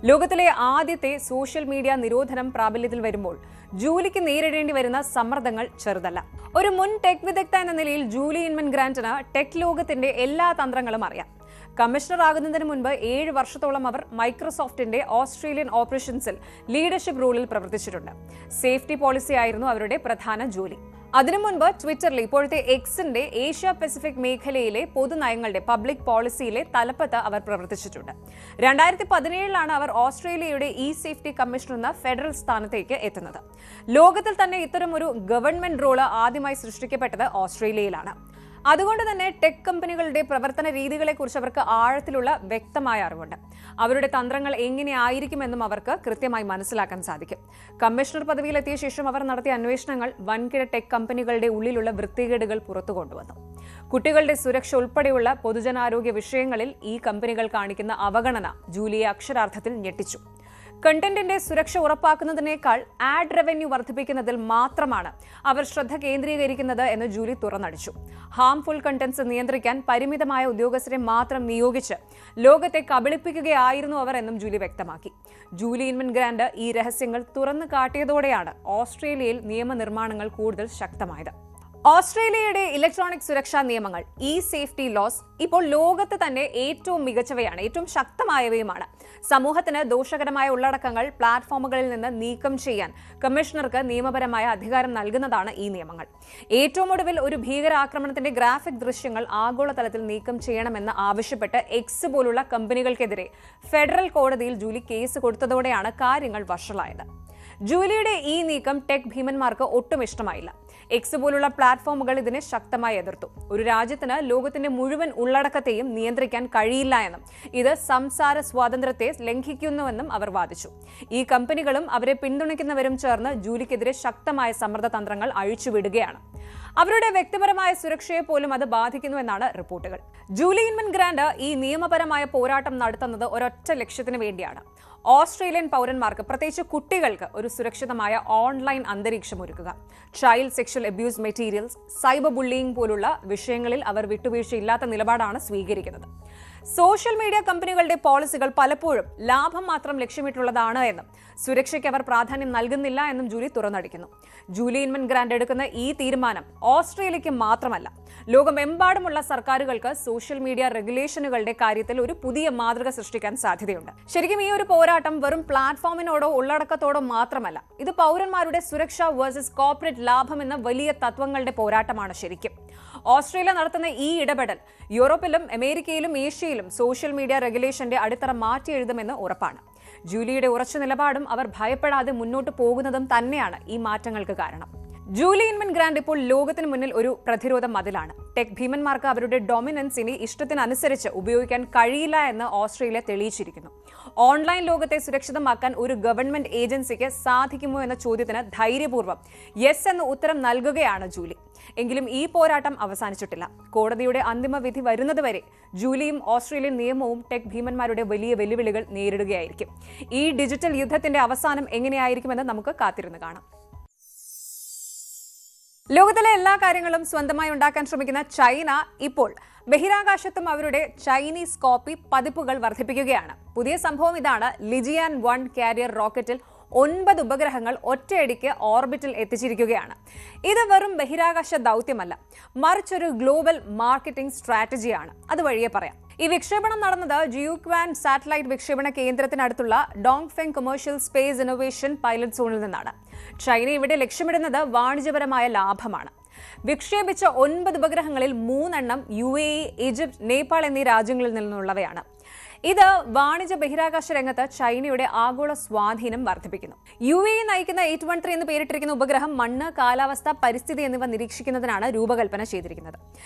ലോകത്തിലെ ആദ്യത്തെ സോഷ്യൽ മീഡിയ നിരോധനം പ്രാബല്യത്തിൽ വരുമ്പോൾ ജൂലിക്ക് നേരിടേണ്ടി വരുന്ന സമ്മർദ്ദങ്ങൾ ചെറുതല്ല. ഒരു മുൻ ടെക് വിദഗ്ധ എന്ന നിലയിൽ ജൂലി ഇൻമാൻ ഗ്രാന്റിന് ടെക് ലോകത്തിന്റെ എല്ലാ തന്ത്രങ്ങളും അറിയാം. കമ്മീഷണർ ആകുന്നതിന് മുൻപ് 7 വർഷത്തോളം അവർ മൈക്രോസോഫ്റ്റിന്റെ ഓസ്ട്രേലിയൻ ഓപ്പറേഷൻസിൽ ലീഡർഷിപ്പ് റോളിൽ പ്രവർത്തിച്ചിട്ടുണ്ട്. സേഫ്റ്റി പോളിസി ആയിരുന്നു അവരുടെ പ്രധാന ജോലി. അതിനു മുൻപ് ട്വിറ്ററിൽ, ഇപ്പോഴത്തെ എക്സിന്റെ ഏഷ്യ പസഫിക് മേഖലയിലെ പൊതുനയങ്ങളുടെ പബ്ലിക് പോളിസിയിലെ തലപ്പത്ത് അവർ പ്രവർത്തിച്ചിട്ടുണ്ട്. 2017 അവർ ഓസ്ട്രേലിയയുടെ സേഫ്റ്റി കമ്മീഷണർ എന്ന ഫെഡറൽ സ്ഥാനത്തേക്ക് എത്തുന്നത്. ലോകത്തിൽ തന്നെ ഇത്തരം ഒരു ഗവൺമെന്റ് റോള് ആദ്യമായി സൃഷ്ടിക്കപ്പെട്ടത് ഓസ്ട്രേലിയയിലാണ്. അതുകൊണ്ട് തന്നെ ടെക് കമ്പനികളുടെ പ്രവർത്തന രീതികളെക്കുറിച്ച് അവർക്ക് ആഴത്തിലുള്ള വ്യക്തമായ അറിവുണ്ട്. അവരുടെ തന്ത്രങ്ങൾ എങ്ങനെയായിരിക്കുമെന്നും അവർക്ക് കൃത്യമായി മനസ്സിലാക്കാൻ സാധിക്കും. കമ്മീഷണർ പദവിയിലെത്തിയ ശേഷം അവർ നടത്തിയ അന്വേഷണങ്ങൾ വൻകിട ടെക് കമ്പനികളുടെ ഉള്ളിലുള്ള വൃത്തികേടുകൾ പുറത്തു കൊണ്ടുവന്നു. കുട്ടികളുടെ സുരക്ഷ ഉൾപ്പെടെയുള്ള പൊതുജനാരോഗ്യ വിഷയങ്ങളിൽ ഈ കമ്പനികൾ കാണിക്കുന്ന അവഗണന ജൂലിയെ അക്ഷരാർത്ഥത്തിൽ ഞെട്ടിച്ചു. കണ്ടന്റിന്റെ സുരക്ഷ ഉറപ്പാക്കുന്നതിനേക്കാൾ ആഡ് റവന്യൂ വർദ്ധിപ്പിക്കുന്നതിൽ മാത്രമാണ് അവർ ശ്രദ്ധ കേന്ദ്രീകരിക്കുന്നത് എന്ന് ജൂലി തുറന്നടിച്ചു. ഹാംഫുൾ കണ്ടന്റ്സ് നിയന്ത്രിക്കാൻ പരിമിതമായ ഉദ്യോഗസ്ഥരെ മാത്രം നിയോഗിച്ച് ലോകത്തെ കബളിപ്പിക്കുകയായിരുന്നു അവർ എന്നും ജൂലി വ്യക്തമാക്കി. ജൂലി ഇൻമൻ ഗ്രാൻഡ് ഈ രഹസ്യങ്ങൾ തുറന്നു കാട്ടിയതോടെയാണ് ഓസ്ട്രേലിയയിൽ നിയമനിർമ്മാണങ്ങൾ കൂടുതൽ ശക്തമായത്. ഓസ്ട്രേലിയയുടെ ഇലക്ട്രോണിക് സുരക്ഷാ നിയമങ്ങൾ സേഫ്റ്റി ലോസ് ഇപ്പോൾ ലോകത്ത് തന്നെ ഏറ്റവും മികച്ചവയാണ്, ഏറ്റവും ശക്തമായവയുമാണ്. സമൂഹത്തിന് ദോഷകരമായ ഉള്ളടക്കങ്ങൾ പ്ലാറ്റ്ഫോമുകളിൽ നിന്ന് നീക്കം ചെയ്യാൻ കമ്മീഷണർക്ക് നിയമപരമായ അധികാരം നൽകുന്നതാണ് ഈ നിയമങ്ങൾ. ഏറ്റവും ഒടുവിൽ ഒരു ഭീകരാക്രമണത്തിന്റെ ഗ്രാഫിക് ദൃശ്യങ്ങൾ ആഗോളതലത്തിൽ നീക്കം ചെയ്യണമെന്ന് ആവശ്യപ്പെട്ട് എക്സ് പോലുള്ള കമ്പനികൾക്കെതിരെ ഫെഡറൽ കോടതിയിൽ ജൂലി കേസ് കൊടുത്തതോടെയാണ് കാര്യങ്ങൾ വഷളായത്. ജൂലിയുടെ ഈ നീക്കം ടെക് ഭീമന്മാർക്ക് ഒട്ടും ഇഷ്ടമായില്ല. എക്സ് പോലുള്ള പ്ലാറ്റ്ഫോമുകൾ ഇതിനെ ശക്തമായി എതിർത്തു. ഒരു രാജ്യത്തിന് ലോകത്തിന്റെ മുഴുവൻ ഉള്ളടക്കത്തെയും നിയന്ത്രിക്കാൻ കഴിയില്ല എന്നും ഇത് സംസാര സ്വാതന്ത്ര്യത്തെ ലംഘിക്കുന്നുവെന്നും അവർ വാദിച്ചു. ഈ കമ്പനികളും അവരെ പിന്തുണയ്ക്കുന്നവരും ചേർന്ന് ജൂലിക്കെതിരെ ശക്തമായ സമ്മർദ്ദ തന്ത്രങ്ങൾ അഴിച്ചുവിടുകയാണ്. അവരുടെ വ്യക്തിപരമായ സുരക്ഷയെ പോലും അത് ബാധിക്കുന്നുവെന്നാണ് റിപ്പോർട്ടുകൾ. ജൂലി ഇൻമൻ ഗ്രാൻഡ് ഈ നിയമപരമായ പോരാട്ടം നടത്തുന്നത് ഒരൊറ്റ ലക്ഷ്യത്തിന് വേണ്ടിയാണ്: ഓസ്ട്രേലിയൻ പൗരന്മാർക്ക്, പ്രത്യേകിച്ച് കുട്ടികൾക്ക്, ഒരു സുരക്ഷിതമായ ഓൺലൈൻ അന്തരീക്ഷം ഒരുക്കുക. Child sexual abuse materials, cyber bullying പോലുള്ള വിഷയങ്ങളിൽ അവർ വിട്ടുവീഴ്ചയില്ലാത്ത നിലപാടാണ് സ്വീകരിക്കുന്നത്. സോഷ്യൽ മീഡിയ കമ്പനികളുടെ പോളിസികൾ പലപ്പോഴും ലാഭം മാത്രം ലക്ഷ്യമിട്ടുള്ളതാണ് എന്നും സുരക്ഷയ്ക്ക് അവർ പ്രാധാന്യം നൽകുന്നില്ല എന്നും ജൂലി തുറന്നടിക്കുന്നു. ജൂലി ഇൻമൻ ഗ്രാൻഡ് എടുക്കുന്ന ഈ തീരുമാനം ഓസ്ട്രേലിയയ്ക്ക് മാത്രമല്ല, ലോകമെമ്പാടുമുള്ള സർക്കാരുകൾക്ക് സോഷ്യൽ മീഡിയ റെഗുലേഷനുകളുടെ കാര്യത്തിൽ ഒരു പുതിയ മാതൃക സൃഷ്ടിക്കാൻ സാധ്യതയുണ്ട്. ശരിക്കും ഈ ഒരു പോരാട്ടം വെറും പ്ലാറ്റ്ഫോമിനോടോ ഉള്ളടക്കത്തോടോ മാത്രമല്ല, ഇത് പൗരന്മാരുടെ സുരക്ഷ വേഴ്സസ് കോർപ്പറേറ്റ് ലാഭം എന്ന വലിയ തത്വങ്ങളുടെ പോരാട്ടമാണ് ശരിക്കും. ഓസ്ട്രേലിയ നടത്തുന്ന ഈ ഇടപെടൽ യൂറോപ്പിലും അമേരിക്കയിലും ഏഷ്യയിലും സോഷ്യൽ മീഡിയ റെഗുലേഷന്റെ അടിത്തറ മാറ്റി എഴുതുമെന്ന് ഉറപ്പാണ്. ജൂലിയുടെ ഉറച്ച നിലപാടും അവർ ഭയപ്പെടാതെ മുന്നോട്ട് പോകുന്നതും തന്നെയാണ് ഈ മാറ്റങ്ങൾക്ക് കാരണം. ജൂലി ഇൻമൻ ഗ്രാൻഡ് ഇപ്പോൾ ലോകത്തിന് മുന്നിൽ ഒരു പ്രതിരോധ മതിലാണ്. ടെക് ഭീമന്മാർക്ക് അവരുടെ ഡൊമിനൻസ് ഇനി ഇഷ്ടത്തിനനുസരിച്ച് ഉപയോഗിക്കാൻ കഴിയില്ല എന്ന് ഓസ്ട്രേലിയ തെളിയിച്ചിരിക്കുന്നു. ഓൺലൈൻ ലോകത്തെ സുരക്ഷിതമാക്കാൻ ഒരു ഗവൺമെന്റ് ഏജൻസിക്ക് സാധിക്കുമോ എന്ന ചോദ്യത്തിന് ധൈര്യപൂർവ്വം യെസ് എന്ന ഉത്തരം നൽകുകയാണ് ജൂലി. എങ്കിലും ഈ പോരാട്ടം അവസാനിച്ചിട്ടില്ല. കോടതിയുടെ അന്തിമ വിധി വരുന്നതുവരെ ജൂലിയും ഓസ്ട്രേലിയൻ നിയമവും ടെക് ഭീമന്മാരുടെ വലിയ വെല്ലുവിളികൾ നേരിടുകയായിരിക്കും. ഈ ഡിജിറ്റൽ യുദ്ധത്തിന്റെ അവസാനം എങ്ങനെയായിരിക്കുമെന്ന് നമുക്ക് കാത്തിരുന്ന് കാണാം. ലോകത്തിലെ എല്ലാ കാര്യങ്ങളും സ്വന്തമായി ഉണ്ടാക്കാൻ ശ്രമിക്കുന്ന ചൈന ഇപ്പോൾ ബഹിരാകാശത്തും അവരുടെ ചൈനീസ് കോപ്പി പതിപ്പുകൾ വർദ്ധിപ്പിക്കുകയാണ്. പുതിയ സംഭവം ഇതാണ്: ലിജിയാൻ 1 കാരിയർ റോക്കറ്റിൽ 9 ഉപഗ്രഹങ്ങൾ ഒറ്റയടിക്ക് ഓർബിറ്റിൽ എത്തിച്ചിരിക്കുകയാണ്. ഇത് വെറും ബഹിരാകാശ ദൗത്യമല്ല, മറിച്ചൊരു ഗ്ലോബൽ മാർക്കറ്റിംഗ് സ്ട്രാറ്റജിയാണ്. അതുവഴിയെ പറയാം. ഈ വിക്ഷേപണം നടന്നത് ജിയുക്വാൻ സാറ്റലൈറ്റ് വിക്ഷേപണ കേന്ദ്രത്തിനടുത്തുള്ള Dongfeng commercial space innovation pilot സോണിൽ നിന്നാണ്. ചൈന ഇവിടെ ലക്ഷ്യമിടുന്നത് വാണിജ്യപരമായ ലാഭമാണ്. വിക്ഷേപിച്ച 9 ഉപഗ്രഹങ്ങളിൽ 3 UAE, ഈജിപ്ത്, നേപ്പാൾ എന്നീ രാജ്യങ്ങളിൽ നിന്നുള്ളവയാണ്. ഇത് വാണിജ്യ ബഹിരാകാശ രംഗത്ത് ചൈനയുടെ ആഗോള സ്വാധീനം വർദ്ധിപ്പിക്കുന്നു. UAE നയിക്കുന്ന 813 എന്ന് പേരിട്ടിരിക്കുന്ന ഉപഗ്രഹം മണ്ണ്, കാലാവസ്ഥ, പരിസ്ഥിതി എന്നിവ നിരീക്ഷിക്കുന്നതിനാണ് രൂപകൽപ്പന ചെയ്തിരിക്കുന്നത്.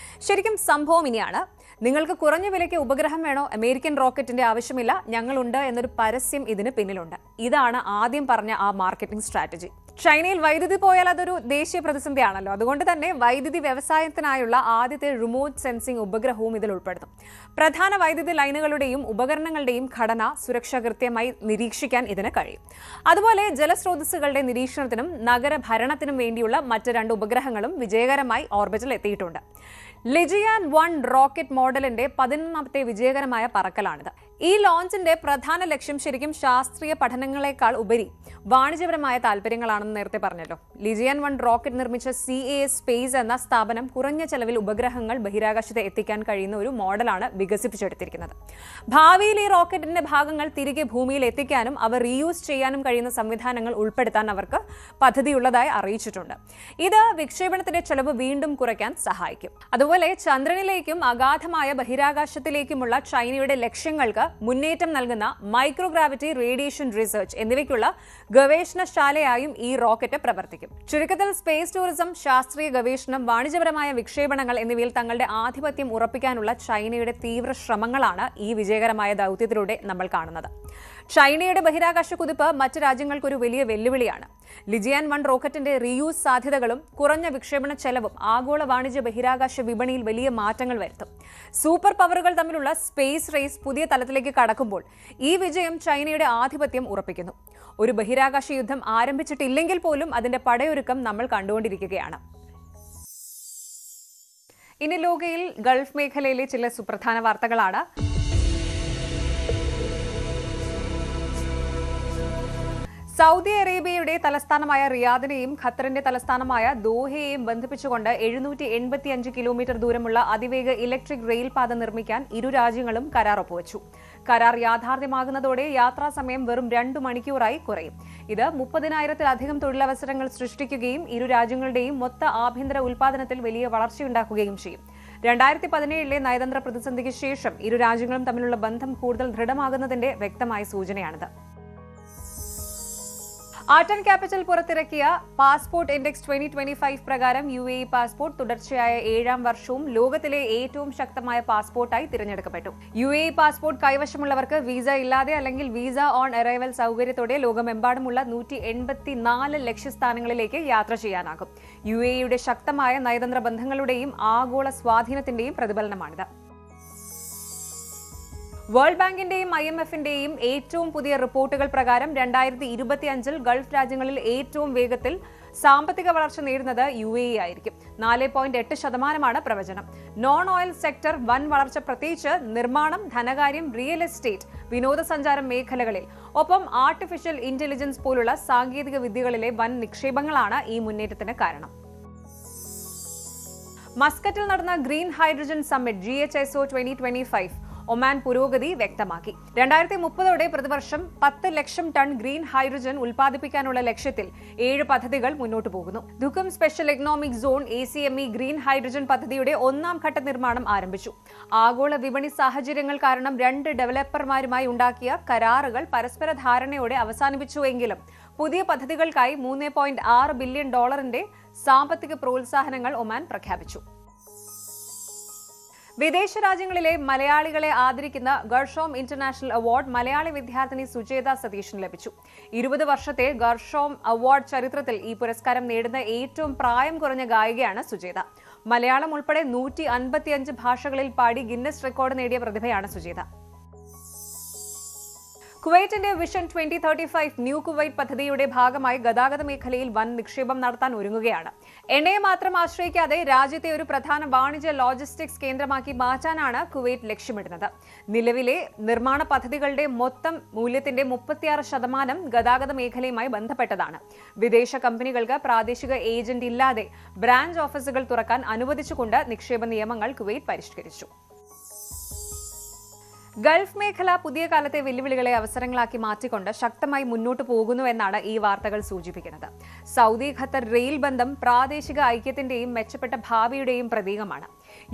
ശരിക്കും സംഭവം ഇനിയാണ്: നിങ്ങൾക്ക് കുറഞ്ഞ വിലയ്ക്ക് ഉപഗ്രഹം വേണോ? അമേരിക്കൻ റോക്കറ്റിന്റെ ആവശ്യമില്ല, ഞങ്ങളുണ്ട് എന്നൊരു പരസ്യം ഇതിന് പിന്നിലുണ്ട്. ഇതാണ് ആദ്യം പറഞ്ഞ ആ മാർക്കറ്റിംഗ് സ്ട്രാറ്റജി. ചൈനയിൽ വൈദ്യുതി പോയാൽ അതൊരു ദേശീയ പ്രതിസന്ധിയാണല്ലോ. അതുകൊണ്ട് തന്നെ വൈദ്യുതി വ്യവസായത്തിനായുള്ള ആദ്യത്തെ റിമോട്ട് സെൻസിംഗ് ഉപഗ്രഹവും ഇതിൽ ഉൾപ്പെടുന്നു. പ്രധാന വൈദ്യുതി ലൈനുകളുടെയും ഉപകരണങ്ങളുടെയും ഘടന, സുരക്ഷ കൃത്യമായി നിരീക്ഷിക്കാൻ ഇതിന് കഴിയും. അതുപോലെ ജലസ്രോതസ്സുകളുടെ നിരീക്ഷണത്തിനും നഗരഭരണത്തിനും വേണ്ടിയുള്ള മറ്റ് 2 ഉപഗ്രഹങ്ങളും വിജയകരമായി ഓർബിറ്റിൽ എത്തിയിട്ടുണ്ട്. ലിജിയാൻ 1 റോക്കറ്റ് മോഡലിന്റെ 11ാമത്തെ വിജയകരമായ പറക്കലാണിത്. ഈ ലോഞ്ചിന്റെ പ്രധാന ലക്ഷ്യം ശരിക്കും ശാസ്ത്രീയ പഠനങ്ങളെക്കാൾ ഉപരി വാണിജ്യപരമായ താല്പര്യങ്ങളാണെന്ന് നേരത്തെ പറഞ്ഞല്ലോ. ലിജിയാൻ 1 റോക്കറ്റ് നിർമ്മിച്ച CAS സ്പേസ് എന്ന സ്ഥാപനം കുറഞ്ഞ ചെലവിൽ ഉപഗ്രഹങ്ങൾ ബഹിരാകാശത്ത് എത്തിക്കാൻ കഴിയുന്ന ഒരു മോഡലാണ് വികസിപ്പിച്ചെടുത്തിരിക്കുന്നത്. ഭാവിയിൽ ഈ റോക്കറ്റിന്റെ ഭാഗങ്ങൾ തിരികെ ഭൂമിയിൽ എത്തിക്കാനും അവ റീയൂസ് ചെയ്യാനും കഴിയുന്ന സംവിധാനങ്ങൾ ഉൾപ്പെടുത്താൻ അവർക്ക് പദ്ധതിയുള്ളതായി അറിയിച്ചിട്ടുണ്ട്. ഇത് വിക്ഷേപണത്തിന്റെ ചെലവ് വീണ്ടും കുറയ്ക്കാൻ സഹായിക്കും. അതുപോലെ ചന്ദ്രനിലേക്കും അഗാധമായ ബഹിരാകാശത്തിലേക്കുമുള്ള ചൈനയുടെ ലക്ഷ്യങ്ങൾക്ക് മുന്നേറ്റം നൽകുന്ന മൈക്രോഗ്രാവിറ്റി റേഡിയേഷൻ റിസർച്ച് എന്നിവയ്ക്കുള്ള ഗവേഷണശാലയായും ഈ റോക്കറ്റ് പ്രവർത്തിക്കും. ചുരുക്കത്തിൽ സ്പേസ് ടൂറിസം, ശാസ്ത്രീയ ഗവേഷണം, വാണിജ്യപരമായ വിക്ഷേപണങ്ങൾ എന്നിവയിൽ തങ്ങളുടെ ആധിപത്യം ഉറപ്പിക്കാനുള്ള ചൈനയുടെ തീവ്ര ശ്രമങ്ങളാണ് ഈ വിജയകരമായ ദൗത്യത്തിലൂടെ നമ്മൾ കാണുന്നത്. ചൈനയുടെ ബഹിരാകാശ കുതിപ്പ് മറ്റ് രാജ്യങ്ങൾക്കൊരു വലിയ വെല്ലുവിളിയാണ്. ലിജിയാൻ 1 റോക്കറ്റിന്റെ റീയൂസ് സാധ്യതകളും കുറഞ്ഞ വിക്ഷേപണ ചെലവും ആഗോള വാണിജ്യ ബഹിരാകാശ വിപണിയിൽ വലിയ മാറ്റങ്ങൾ വരുത്തും. സൂപ്പർ പവറുകൾ തമ്മിലുള്ള സ്പേസ് റേസ് പുതിയ തലത്തിലേക്ക് കടക്കുമ്പോൾ ഈ വിജയം ചൈനയുടെ ആധിപത്യം ഉറപ്പിക്കുന്നു. ഒരു ബഹിരാകാശ യുദ്ധം ആരംഭിച്ചിട്ടില്ലെങ്കിൽ പോലും അതിന്റെ പടയൊരുക്കം നമ്മൾ കണ്ടുകൊണ്ടിരിക്കുകയാണ്. ഇനി ലോകയിൽ ഗൾഫ് മേഖലയിലെ ചില സുപ്രധാന വാർത്തകളാണ്. സൗദി അറേബ്യയുടെ തലസ്ഥാനമായ റിയാദിനെയും ഖത്തറിന്റെ തലസ്ഥാനമായ ദോഹയെയും ബന്ധിപ്പിച്ചുകൊണ്ട് 785 കിലോമീറ്റർ ദൂരമുള്ള അതിവേഗ ഇലക്ട്രിക് റെയിൽ പാത നിർമ്മിക്കാൻ ഇരു രാജ്യങ്ങളും കരാർ ഒപ്പുവച്ചു. കരാർ യാഥാർത്ഥ്യമാകുന്നതോടെ യാത്രാസമയം വെറും 2 മണിക്കൂറായി കുറയും. ഇത് 30,000-ത്തിലധികം തൊഴിലവസരങ്ങൾ സൃഷ്ടിക്കുകയും ഇരു രാജ്യങ്ങളുടെയും മൊത്ത ആഭ്യന്തര ഉൽപാദനത്തിൽ വലിയ വളർച്ചയുണ്ടാക്കുകയും ചെയ്യും. 2017-ലെ നയതന്ത്ര പ്രതിസന്ധിക്ക് ശേഷം ഇരു രാജ്യങ്ങളും തമ്മിലുള്ള ബന്ധം കൂടുതൽ ദൃഢമാകുന്നതിന്റെ വ്യക്തമായ സൂചനയാണിത്. ആർട്ട് ആൻഡ് ക്യാപിറ്റൽ പുറത്തിറക്കിയ പാസ്പോർട്ട് ഇൻഡെക്സ് 2025 പ്രകാരം UAE പാസ്പോർട്ട് തുടർച്ചയായ 7ാം വർഷവും ലോകത്തിലെ ഏറ്റവും ശക്തമായ പാസ്പോർട്ടായി തിരഞ്ഞെടുക്കപ്പെട്ടു. UAE പാസ്പോർട്ട് കൈവശമുള്ളവർക്ക് വിസ ഇല്ലാതെ അല്ലെങ്കിൽ വിസ ഓൺ അറൈവൽ സൗകര്യത്തോടെ ലോകമെമ്പാടുമുള്ള 184 ലക്ഷ്യസ്ഥാനങ്ങളിലേക്ക് യാത്ര ചെയ്യാനാകും. UAEയുടെ ശക്തമായ നയതന്ത്ര ബന്ധങ്ങളുടെയും ആഗോള സ്വാധീനത്തിന്റെയും പ്രതിഫലനമാണിത്. വേൾഡ് ബാങ്കിന്റെയും IMFന്റെയും ഏറ്റവും പുതിയ റിപ്പോർട്ടുകൾ പ്രകാരം 2025-ൽ ഗൾഫ് രാജ്യങ്ങളിൽ ഏറ്റവും വേഗത്തിൽ സാമ്പത്തിക വളർച്ച നേടുന്നത് UAE ആയിരിക്കും. 4.8% പ്രവചനം. നോൺ ഓയിൽ സെക്ടർ വൻ വളർച്ച, പ്രത്യേകിച്ച് നിർമ്മാണം, ധനകാര്യം, റിയൽ എസ്റ്റേറ്റ്, വിനോദസഞ്ചാരം മേഖലകളിൽ, ഒപ്പം ആർട്ടിഫിഷ്യൽ ഇന്റലിജൻസ് പോലുള്ള സാങ്കേതിക വിദ്യകളിലെ വൻ നിക്ഷേപങ്ങളാണ് ഈ മുന്നേറ്റത്തിന് കാരണം. മസ്കറ്റിൽ നടന്ന green hydrogen summit GHSO 2025 Oman പുരോഗതി വ്യക്തമാക്കി. 2030ഓടെ പ്രതിവർഷം 10 ലക്ഷം ടൺ ഗ്രീൻ ഹൈഡ്രജൻ ഉൽപ്പാദിപ്പിക്കാനുള്ള ലക്ഷ്യത്തിൽ 7 പദ്ധതികൾ മുന്നോട്ടു പോകുന്നു. ദുഃഖം special economic zone ACME green hydrogen പദ്ധതിയുടെ 1ാം ഘട്ട നിർമ്മാണം ആരംഭിച്ചു. ആഗോള വിപണി സാഹചര്യങ്ങൾ കാരണം 2 ഡെവലപ്പർമാരുമായി ഉണ്ടാക്കിയ കരാറുകൾ പരസ്പര ധാരണയോടെ അവസാനിപ്പിച്ചുവെങ്കിലും പുതിയ പദ്ധതികൾക്കായി $3.6 ബില്യൺ സാമ്പത്തിക പ്രോത്സാഹനങ്ങൾ ഒമാൻ പ്രഖ്യാപിച്ചു. വിദേശ രാജ്യങ്ങളിലെ മലയാളികളെ ആദരിക്കുന്ന ഗർഷോം ഇന്റർനാഷണൽ അവാർഡ് മലയാളി വിദ്യാർത്ഥിനി സുചേത സതീഷിന് ലഭിച്ചു. 20 വർഷത്തെ ഗർഷോം അവാർഡ് ചരിത്രത്തിൽ ഈ പുരസ്കാരം നേടുന്ന ഏറ്റവും പ്രായം കുറഞ്ഞ ഗായികയാണ് സുചേത. മലയാളം ഉൾപ്പെടെ 155 ഭാഷകളിൽ പാടി ഗിന്നസ് റെക്കോർഡ് നേടിയ പ്രതിഭയാണ് സുചേത. കുവൈറ്റിന്റെ വിഷൻ 2035 ന്യൂ കുവൈറ്റ് പദ്ധതിയുടെ ഭാഗമായി ഗതാഗത മേഖലയിൽ വൻ നിക്ഷേപം നടത്താൻ ഒരുങ്ങുകയാണ്. എണ്ണയെ മാത്രം ആശ്രയിക്കാതെ രാജ്യത്തെ ഒരു പ്രധാന വാണിജ്യ ലോജിസ്റ്റിക്സ് കേന്ദ്രമാക്കി മാറ്റാനാണ് കുവൈറ്റ് ലക്ഷ്യമിടുന്നത്. നിലവിലെ നിർമ്മാണ പദ്ധതികളുടെ മൊത്തം മൂല്യത്തിന്റെ 36% ഗതാഗത മേഖലയുമായി ബന്ധപ്പെട്ടതാണ്. വിദേശ കമ്പനികൾക്ക് പ്രാദേശിക ഏജന്റ് ഇല്ലാതെ ബ്രാഞ്ച് ഓഫീസുകൾ തുറക്കാൻ അനുവദിച്ചുകൊണ്ട് നിക്ഷേപ നിയമങ്ങൾ കുവൈറ്റ് പരിഷ്കരിച്ചു. ഗൾഫ് മേഖല പുതിയ കാലത്തെ വെല്ലുവിളികളെ അവസരങ്ങളാക്കി മാറ്റിക്കൊണ്ട് ശക്തമായി മുന്നോട്ട് പോകുന്നുവെന്നാണ് ഈ വാർത്തകൾ സൂചിപ്പിക്കുന്നത്. സൗദി ഖത്തർ റെയിൽ ബന്ധം പ്രാദേശിക ഐക്യത്തിന്റെയും മെച്ചപ്പെട്ട ഭാവിയുടെയും പ്രതീകമാണ്.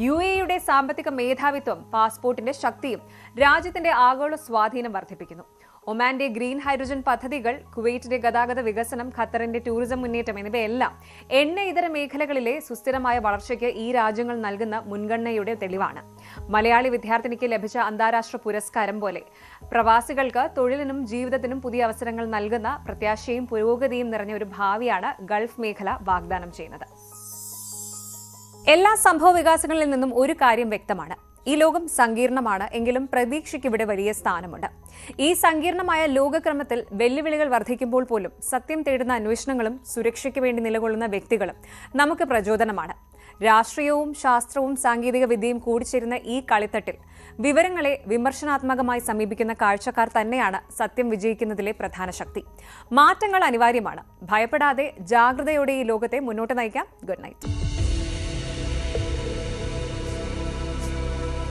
UAEയുടെ സാമ്പത്തിക മേധാവിത്വം, പാസ്പോർട്ടിന്റെ ശക്തിയും രാജ്യത്തിന്റെ ആഗോള സ്വാധീനം വർദ്ധിപ്പിക്കുന്നു. ഒമാന്റെ ഗ്രീൻ ഹൈഡ്രജൻ പദ്ധതികൾ, കുവൈറ്റിന്റെ ഗതാഗത വികസനം, ഖത്തറിന്റെ ടൂറിസം മുന്നേറ്റം എന്നിവയെല്ലാം എണ്ണ ഇതര മേഖലകളിലെ സുസ്ഥിരമായ വളർച്ചയ്ക്ക് ഈ രാജ്യങ്ങൾ നൽകുന്ന മുൻഗണനയുടെ തെളിവാണ്. മലയാളി വിദ്യാർത്ഥിനിക്ക് ലഭിച്ച അന്താരാഷ്ട്ര പുരസ്കാരം പോലെ പ്രവാസികൾക്ക് തൊഴിലിനും ജീവിതത്തിനും പുതിയ അവസരങ്ങൾ നൽകുന്ന പ്രത്യാശയും പുരോഗതിയും നിറഞ്ഞ ഒരു ഭാവിയാണ് ഗൾഫ് മേഖല വാഗ്ദാനം ചെയ്യുന്നത്. എല്ലാ സംഭവ വികാസങ്ങളിൽ നിന്നും ഒരു കാര്യം വ്യക്തമാണ്. ഈ ലോകം സങ്കീർണമാണ്, എങ്കിലും പ്രതീക്ഷയ്ക്ക് ഇവിടെ വലിയ സ്ഥാനമുണ്ട്. ഈ സങ്കീർണമായ ലോകക്രമത്തിൽ വെല്ലുവിളികൾ വർദ്ധിക്കുമ്പോൾ പോലും സത്യം തേടുന്ന അന്വേഷണങ്ങളും സുരക്ഷയ്ക്ക് വേണ്ടി നിലകൊള്ളുന്ന വ്യക്തികളും നമുക്ക് പ്രചോദനമാണ്. രാഷ്ട്രീയവും ശാസ്ത്രവും സാങ്കേതിക വിദ്യയും കൂടിച്ചേരുന്ന ഈ കളിത്തട്ടിൽ വിവരങ്ങളെ വിമർശനാത്മകമായി സമീപിക്കുന്ന കാഴ്ചക്കാർ തന്നെയാണ് സത്യം വിജയിക്കുന്നതിലെ പ്രധാന ശക്തി. മാറ്റങ്ങൾ അനിവാര്യമാണ്. ഭയപ്പെടാതെ ജാഗ്രതയോടെ ഈ ലോകത്തെ മുന്നോട്ട് നയിക്കാം. Good night.